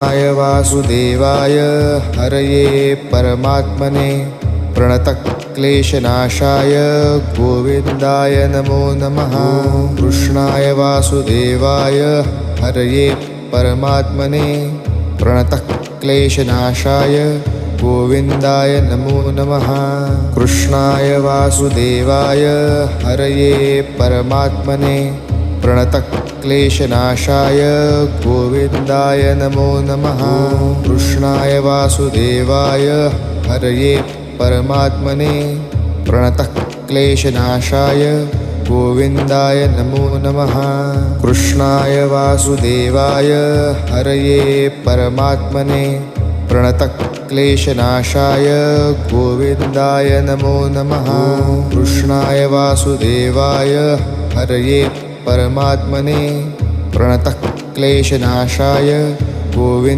कृष्णाय वासुदेवाय हरये परमात्मने प्रणतक्लेशनाशाय गोविन्दाय नमो नमः। कृष्णाय वासुदेवाय हरये परमात्मने प्रणतक्लेशनाशाय गोविन्दाय नमो नमः। कृष्णाय वासुदेवाय हरये परमात्मने प्रणतक्लेशनाशाय गोविन्दाय नमो नमः। कृष्णाय वासुदेवाय हरये परमात्मने प्रणतक्लेशनाशाय गोविन्दाय नमो नमः। कृष्णाय वासुदेवाय हरये परमात्मने प्रणतक्लेशनाशाय गोविन्दाय नमो नमः। कृष्णाय वासुदेवाय हरये परमात्मने प्रणतक्लेशनाशाय गोविन्द